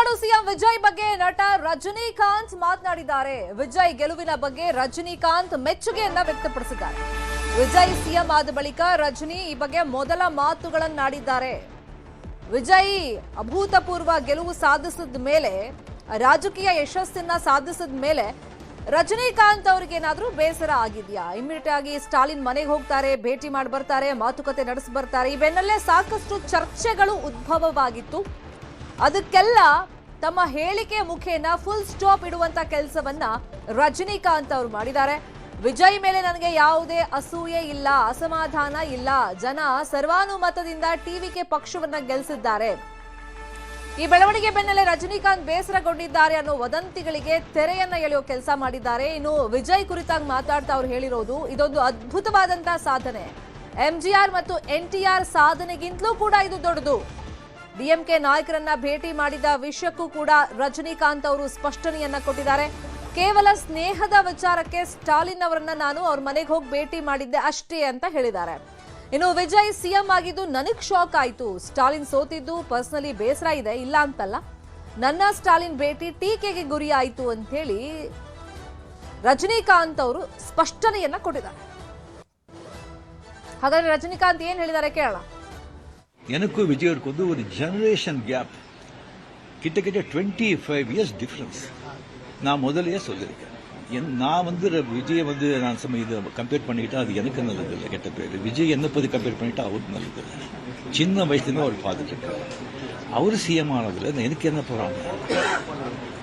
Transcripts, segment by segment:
Tamil Nadu CM Vijay ಬಗ್ಗೆ ನಟ ರಜನಿಕಾಂತ್ ಮಾತನಾಡಿದ್ದಾರೆ. ವಿಜಯ್ ಗೆಲುವಿನ ಬಗ್ಗೆ ರಜನಿಕಾಂತ್ ಮೆಚ್ಚುಗೆಯನ್ನ ವ್ಯಕ್ತಪಡಿಸಿದ್ದಾರೆ. ವಿಜಯ್ ಸಿಎಂ ಆದ ಬಳಿಕ ರಜನಿ ಈ ಬಗ್ಗೆ ಮೊದಲ ಮಾತುಗಳನ್ನಾಡಿದ್ದಾರೆ. ವಿಜಯ್ ಅಭೂತಪೂರ್ವ ಗೆಲುವು ಸಾಧಿಸಿದ ಮೇಲೆ, ರಾಜಕೀಯ ಯಶಸ್ಸನ್ನ ಸಾಧಿಸಿದ ಮೇಲೆ ರಜನಿಕಾಂತ್ ಅವ್ರಿಗೆ ಏನಾದ್ರೂ ಬೇಸರ ಆಗಿದೆಯಾ? ಇಮಿಡಿಯೇಟ್ ಆಗಿ ಸ್ಟಾಲಿನ್ ಮನೆಗೆ ಹೋಗ್ತಾರೆ, ಭೇಟಿ ಮಾಡಿ ಬರ್ತಾರೆ, ಮಾತುಕತೆ ನಡೆಸಿ ಬರ್ತಾರೆ. ಈ ಬೆನ್ನಲ್ಲೇ ಸಾಕಷ್ಟು ಚರ್ಚೆಗಳು ಉದ್ಭವವಾಗಿತ್ತು. ಅದಕ್ಕೆಲ್ಲ ತಮ್ಮ ಹೇಳಿಕೆ ಮುಖೇನ ಫುಲ್ ಸ್ಟಾಪ್ ಇಡುವಂತ ಕೆಲಸವನ್ನ ರಜನಿಕಾಂತ್ ಅವರು ಮಾಡಿದ್ದಾರೆ. ವಿಜಯ್ ಮೇಲೆ ನನಗೆ ಯಾವುದೇ ಅಸೂಯೆ ಇಲ್ಲ, ಅಸಮಾಧಾನ ಇಲ್ಲ. ಜನ ಸರ್ವಾನುಮತದಿಂದ ಟಿವಿಕೆ ಪಕ್ಷವನ್ನ ಗೆಲ್ಲಿಸಿದ್ದಾರೆ. ಈ ಬೆಳವಣಿಗೆ ಬೆನ್ನಲ್ಲೇ ರಜನಿಕಾಂತ್ ಬೇಸರಗೊಂಡಿದ್ದಾರೆ ಅನ್ನೋ ವದಂತಿಗಳಿಗೆ ತೆರೆಯನ್ನ ಎಳೆಯೋ ಕೆಲಸ ಮಾಡಿದ್ದಾರೆ. ಇನ್ನು ವಿಜಯ್ ಕುರಿತಾಗಿ ಮಾತಾಡ್ತಾ ಅವ್ರು ಹೇಳಿರೋದು, ಇದೊಂದು ಅದ್ಭುತವಾದಂತಹ ಸಾಧನೆ. ಎಂಜಿಆರ್ ಮತ್ತು ಎನ್ಟಿಆರ್ ಸಾಧನೆಗಿಂತಲೂ ಕೂಡ ಇದು ದೊಡ್ಡದು. ಡಿಎಂಕೆ ನಾಯಕರನ್ನ ಭೇಟಿ ಮಾಡಿದ ವಿಷಯಕ್ಕೂ ಕೂಡ ರಜನಿಕಾಂತ್ ಅವರು ಸ್ಪಷ್ಟನೆಯನ್ನ ಕೊಟ್ಟಿದ್ದಾರೆ. ಕೇವಲ ಸ್ನೇಹದ ವಿಚಾರಕ್ಕೆ ಸ್ಟಾಲಿನ್ ಅವರನ್ನ ನಾನು ಅವ್ರ ಮನೆಗೆ ಹೋಗಿ ಭೇಟಿ ಮಾಡಿದ್ದೆ ಅಷ್ಟೇ ಅಂತ ಹೇಳಿದ್ದಾರೆ. ಇನ್ನು ವಿಜಯ್ ಸಿಎಂ ಆಗಿದ್ದು ನನಗ್ ಶಾಕ್ ಆಯ್ತು. ಸ್ಟಾಲಿನ್ ಸೋತಿದ್ದು ಪರ್ಸನಲಿ ಬೇಸರ ಇದೆ, ಇಲ್ಲ ಅಂತಲ್ಲ. ನನ್ನ ಸ್ಟಾಲಿನ್ ಭೇಟಿ ಟೀಕೆಗೆ ಗುರಿ ಆಯ್ತು ಅಂತ ಹೇಳಿ ರಜನಿಕಾಂತ್ ಅವರು ಸ್ಪಷ್ಟನೆಯನ್ನ ಕೊಟ್ಟಿದ್ದಾರೆ. ಹಾಗಾದ್ರೆ ರಜನಿಕಾಂತ್ ಏನ್ ಹೇಳಿದ್ದಾರೆ ಕೇಳೋಣ. எனக்கும் விஜய்க்கு வந்து ஒரு ஜெனரேஷன் கேப், கிட்டத்தட்ட 25 இயர்ஸ் டிஃபரன்ஸ். நான் முதலையே சொல்லியிருக்கேன். நான் வந்து விஜயை வந்து நான் இது கம்பேர் பண்ணிக்கிட்டா அது எனக்கு நல்லது இல்லை, கெட்ட பேர். விஜய் என்ன பற்றி கம்பேர் பண்ணிட்டா அவருக்கு நல்லது இல்லை. சின்ன வயசுலேருந்து அவர் பார்த்துட்டு இருக்காரு. அவர் சிஎம் ஆனதில் எனக்கு என்ன போகிறாங்க,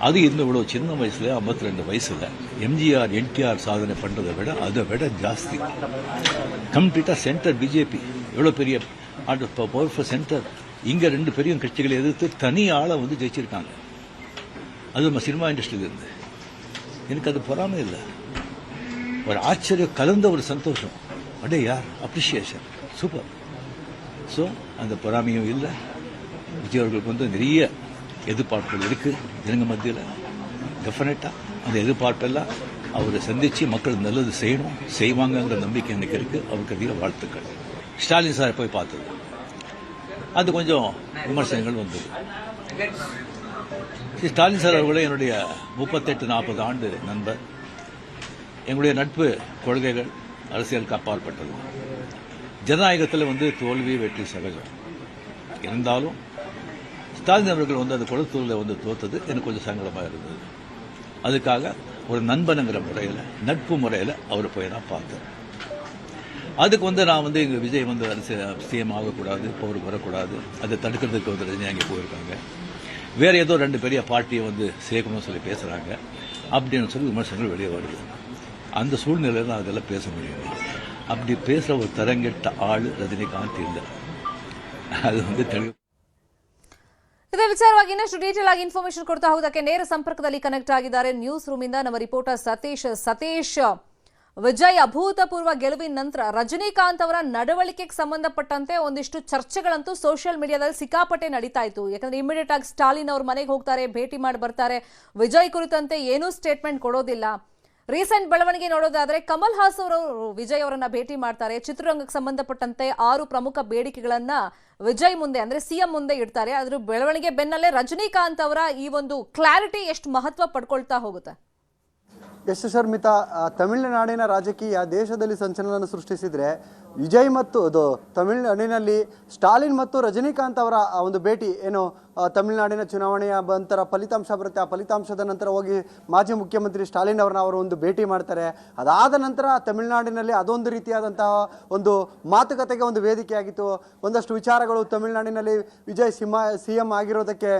அது இன்னும் இவ்வளோ சின்ன வயசில் 52 வயசில் எம்ஜிஆர் என்டிஆர் சாதனை பண்ணுறதை விட அதை விட ஜாஸ்தி. கம்ப்ளீட்டாக சென்டர் பிஜேபி எவ்வளோ பெரிய பவர்ஃபுல் சென்டர். இங்கே 2 பெரிய கட்சிகளை எதிர்த்து தனி ஆளை வந்து ஜெயிச்சிருக்காங்க. அது நம்ம சினிமா இண்டஸ்ட்ரியில இருந்து. எனக்கு அது பொறாமை இல்லை, ஒரு ஆச்சரியம் கலந்த ஒரு சந்தோஷம். அடே யார் அப்ரிஷியேஷன், சூப்பர். ஸோ அந்த பொறாமையும் இல்லை. விஜய் அவர்களுக்கு வந்து நிறைய எதிர்பார்ப்புகள் இருக்குது ஜனங்க மத்தியில். டெஃபினட்டாக அந்த எதிர்பார்ப்பெல்லாம் அவரை சந்தித்து மக்கள் நல்லது செய்யணும், செய்வாங்கங்கிற நம்பிக்கை எனக்கு இருக்குது. அவருக்கு அதிக வாழ்த்துக்கள். ஸ்டாலின் சாரை போய் பார்த்தது, அது கொஞ்சம் விமர்சனங்கள் வந்தது. ஸ்டாலின் சார் அவர்களே என்னுடைய 38-40 ஆண்டு நண்பர். எங்களுடைய நட்பு கொள்கைகள் அரசியலுக்கு அப்பாற்பட்டது. ஜனநாயகத்தில் வந்து தோல்வி வெற்றி சகஜம். இருந்தாலும் ஸ்டாலின் அவர்கள் வந்து அந்த கொளத்தூரில் வந்து தோத்தது எனக்கு கொஞ்சம் சங்கடமாக இருந்தது. அதுக்காக ஒரு நண்பனுங்கிற முறையில், நட்பு முறையில் அவரை போய் நான் பார்த்தேன். அதுக்கு வந்து நான் வந்து எங்கள் விஜய் வந்து சிஎம் ஆகக்கூடாது, பவருக்கு வரக்கூடாது, அதை தடுக்கிறதுக்கு வந்து ரஜினி அங்கே போயிருக்காங்க. வேறு ஏதோ 2 பெரிய பார்ட்டியை வந்து சேர்க்கணும்னு சொல்லி பேசுகிறாங்க அப்படின்னு சொல்லி விமர்சனங்கள் வெளியே வருது. அந்த சூழ்நிலையில் நான் அதெல்லாம் பேச முடியும். அப்படி பேசுகிற ஒரு தரங்கெட்ட ஆள் ரஜினிகாந்த் இல்லை. அது வந்து தெளிவு. ಇದೇ ವಿಚಾರವಾಗಿ ಇನ್ನಷ್ಟು ಡೀಟೇಲ್ ಆಗಿ ಇನ್ಫಾರ್ಮೇಶನ್ ಕೊಡ್ತಾ ಹೋಗೋದಕ್ಕೆ ನೇರ ಸಂಪರ್ಕದಲ್ಲಿ ಕನೆಕ್ಟ್ ಆಗಿದ್ದಾರೆ ನ್ಯೂಸ್ ರೂಮ್ ಇಂದ ನಮ್ಮ ರಿಪೋರ್ಟರ್ ಸತೀಶ್. ವಿಜಯ್ ಅಭೂತಪೂರ್ವ ಗೆಲುವಿನ ನಂತರ ರಜನಿಕಾಂತ್ ಅವರ ನಡವಳಿಕೆಗೆ ಸಂಬಂಧಪಟ್ಟಂತೆ ಒಂದಿಷ್ಟು ಚರ್ಚೆಗಳಂತೂ ಸೋಷಿಯಲ್ ಮೀಡಿಯಾದಲ್ಲಿ ಸಿಕ್ಕಾಪಟ್ಟೆ ನಡೀತಾ ಇತ್ತು. ಯಾಕಂದ್ರೆ ಇಮಿಡಿಯೇಟ್ ಆಗಿ ಸ್ಟಾಲಿನ್ ಅವ್ರ ಮನೆಗೆ ಹೋಗ್ತಾರೆ, ಭೇಟಿ ಮಾಡಿ ಬರ್ತಾರೆ. ವಿಜಯ್ ಕುರಿತಂತೆ ಏನೂ ಸ್ಟೇಟ್ಮೆಂಟ್ ಕೊಡೋದಿಲ್ಲ. ರೀಸೆಂಟ್ ಬೆಳವಣಿಗೆ ನೋಡೋದಾದ್ರೆ ಕಮಲ್ ಹಾಸನ್ ಅವರು ವಿಜಯ್ ಅವರನ್ನ ಭೇಟಿ ಮಾಡ್ತಾರೆ. ಚಿತ್ರರಂಗಕ್ಕೆ ಸಂಬಂಧಪಟ್ಟಂತೆ 6 ಪ್ರಮುಖ ಬೇಡಿಕೆಗಳನ್ನ ವಿಜಯ್ ಮುಂದೆ ಅಂದ್ರೆ ಸಿಎಂ ಮುಂದೆ ಇಡ್ತಾರೆ. ಅದ್ರ ಬೆಳವಣಿಗೆ ಬೆನ್ನಲ್ಲೇ ರಜನಿಕಾಂತ್ ಅವರ ಈ ಒಂದು ಕ್ಲಾರಿಟಿ ಎಷ್ಟು ಮಹತ್ವ ಪಡ್ಕೊಳ್ತಾ ಹೋಗುತ್ತೆ. ಎಸ್ ಶರ್ಮಿತಾ, ತಮಿಳುನಾಡಿನ ರಾಜಕೀಯ ದೇಶದಲ್ಲಿ ಸಂಚಲನ ಸೃಷ್ಟಿಸಿದರೆ ವಿಜಯ್ ಮತ್ತು ಅದು ತಮಿಳುನಾಡಿನಲ್ಲಿ ಸ್ಟಾಲಿನ್ ಮತ್ತು ರಜನಿಕಾಂತ್ ಅವರ ಒಂದು ಭೇಟಿ ಏನು, ತಮಿಳುನಾಡಿನ ಚುನಾವಣೆಯ ನಂತರ ಫಲಿತಾಂಶ ಬರುತ್ತೆ. ಆ ಫಲಿತಾಂಶದ ನಂತರ ಹೋಗಿ ಮಾಜಿ ಮುಖ್ಯಮಂತ್ರಿ ಸ್ಟಾಲಿನ್ ಅವರನ್ನ ಅವರು ಒಂದು ಭೇಟಿ ಮಾಡ್ತಾರೆ. ಅದಾದ ನಂತರ ತಮಿಳುನಾಡಿನಲ್ಲಿ ಅದೊಂದು ರೀತಿಯಾದಂತಹ ಒಂದು ಮಾತುಕತೆಗೆ ಒಂದು ವೇದಿಕೆಯಾಗಿತ್ತು. ಒಂದಷ್ಟು ವಿಚಾರಗಳು ತಮಿಳುನಾಡಿನಲ್ಲಿ ವಿಜಯ್ ಸಿಎಂ ಆಗಿರೋದಕ್ಕೆ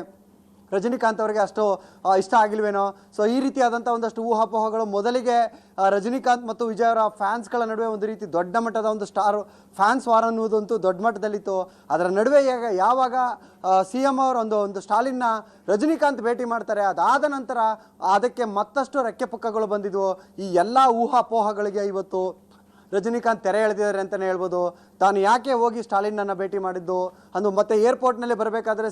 ರಜನಿಕಾಂತ್ ಅವರಿಗೆ ಅಷ್ಟು ಇಷ್ಟ ಆಗಿಲ್ವೇನೋ. ಸೊ ಈ ರೀತಿಯಾದಂಥ ಒಂದಷ್ಟು ಊಹಾಪೋಹಗಳು ಮೊದಲಿಗೆ ರಜನಿಕಾಂತ್ ಮತ್ತು ವಿಜಯ್ ಅವರ ಫ್ಯಾನ್ಸ್ಗಳ ನಡುವೆ ಒಂದು ರೀತಿ ದೊಡ್ಡ ಮಟ್ಟದ ಒಂದು ಸ್ಟಾರ್ ಫ್ಯಾನ್ಸ್ ವಾರ್ ಅನ್ನುವುದಂತೂ ದೊಡ್ಡ ಮಟ್ಟದಲ್ಲಿತ್ತು. ಅದರ ನಡುವೆ ಯಾವಾಗ ಸಿಎಂ ಅವರು ಒಂದು ಸ್ಟಾಲಿನ್ನ ರಜನಿಕಾಂತ್ ಭೇಟಿ ಮಾಡ್ತಾರೆ, ಅದಾದ ನಂತರ ಅದಕ್ಕೆ ಮತ್ತಷ್ಟು ರೆಕ್ಕೆ ಪುಕ್ಕಗಳು ಬಂದಿದ್ವು. ಈ ಎಲ್ಲ ಊಹಾಪೋಹಗಳಿಗೆ ಇವತ್ತು ರಜನಿಕಾಂತ್ ತೆರೆ ಎಳೆದಿದ್ದಾರೆ ಅಂತಲೇ ಹೇಳ್ಬೋದು. ತಾನು ಯಾಕೆ ಹೋಗಿ ಸ್ಟಾಲಿನನ್ನು ಭೇಟಿ ಮಾಡಿದ್ದು ಅಂದು ಮತ್ತೆ ಏರ್ಪೋರ್ಟ್ನಲ್ಲಿ ಬರಬೇಕಾದ್ರೆ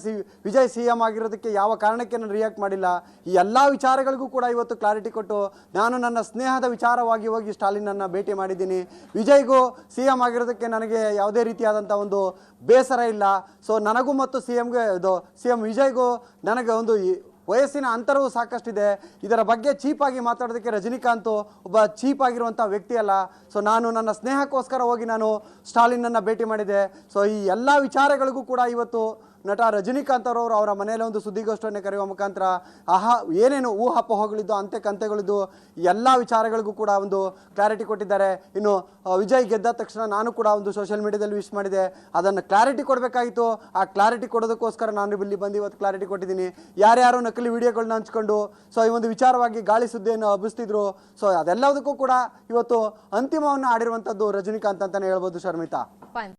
ವಿಜಯ್ CM ಆಗಿರೋದಕ್ಕೆ ಯಾವ ಕಾರಣಕ್ಕೆ ನಾನು ರಿಯಾಕ್ಟ್ ಮಾಡಿಲ್ಲ, ಈ ಎಲ್ಲ ವಿಚಾರಗಳಿಗೂ ಕೂಡ ಇವತ್ತು ಕ್ಲಾರಿಟಿ ಕೊಟ್ಟು ನಾನು ನನ್ನ ಸ್ನೇಹದ ವಿಚಾರವಾಗಿ ಹೋಗಿ ಸ್ಟಾಲಿನನ್ನು ಭೇಟಿ ಮಾಡಿದ್ದೀನಿ. ವಿಜಯ್ಗೂ CM ಆಗಿರೋದಕ್ಕೆ ನನಗೆ ಯಾವುದೇ ರೀತಿಯಾದಂಥ ಒಂದು ಬೇಸರ ಇಲ್ಲ. ಸೊ ನನಗೂ ಮತ್ತು CM ವಿಜಯ್ಗೂ ನನಗೆ ಒಂದು ವಯಸ್ಸಿನ ಅಂತರವೂ ಸಾಕಷ್ಟಿದೆ. ಇದರ ಬಗ್ಗೆ ಚೀಪಾಗಿ ಮಾತಾಡೋದಕ್ಕೆ ರಜನಿಕಾಂತ್ ಒಬ್ಬ ಚೀಪ್ ಆಗಿರುವಂಥ ವ್ಯಕ್ತಿ ಅಲ್ಲ. ಸೊ ನಾನು ನನ್ನ ಸ್ನೇಹಕ್ಕೋಸ್ಕರ ಹೋಗಿ ನಾನು ಸ್ಟಾಲಿನನ್ನು ಭೇಟಿ ಮಾಡಿದೆ. ಸೊ ಈ ಎಲ್ಲ ವಿಚಾರಗಳಿಗೂ ಕೂಡ ಇವತ್ತು ನಟ ರಜನಿಕಾಂತ್ ಅವರು ಅವರ ಮನೆಯಲ್ಲಿ ಒಂದು ಸುದ್ದಿಗೋಷ್ಠಿಯನ್ನು ಕರೆಯುವ ಮುಖಾಂತರ ಏನೇನು ಊಹಾಪೋಹಗಳಿದ್ದು ಕಂತೆಗಳಿದ್ದು ಎಲ್ಲ ವಿಚಾರಗಳಿಗೂ ಕೂಡ ಒಂದು ಕ್ಲಾರಿಟಿ ಕೊಟ್ಟಿದ್ದಾರೆ. ಇನ್ನು ವಿಜಯ್ ಗೆದ್ದ ತಕ್ಷಣ ನಾನು ಕೂಡ ಒಂದು ಸೋಷಿಯಲ್ ಮೀಡಿಯಾದಲ್ಲಿ ವಿಶ್ ಮಾಡಿದೆ, ಅದನ್ನು ಕ್ಲಾರಿಟಿ ಕೊಡಬೇಕಾಗಿತ್ತು. ಆ ಕ್ಲಾರಿಟಿ ಕೊಡೋದಕ್ಕೋಸ್ಕರ ನಾನು ಇಲ್ಲಿ ಬಂದು ಇವತ್ತು ಕ್ಲಾರಿಟಿ ಕೊಟ್ಟಿದ್ದೀನಿ. ಯಾರ್ಯಾರು ನಕಲಿ ವಿಡಿಯೋಗಳನ್ನ ಹಂಚ್ಕೊಂಡು ಸೊ ಈ ಒಂದು ವಿಚಾರವಾಗಿ ಗಾಳಿ ಸುದ್ದಿಯನ್ನು ಹಬ್ಬಿಸ್ತಿದ್ರು, ಸೊ ಅದೆಲ್ಲದಕ್ಕೂ ಕೂಡ ಇವತ್ತು ಅಂತಿಮವನ್ನು ಆಡಿರುವಂಥದ್ದು ರಜನಿಕಾಂತ್ ಅಂತಲೇ ಹೇಳ್ಬೋದು ಶರ್ಮಿತಾ.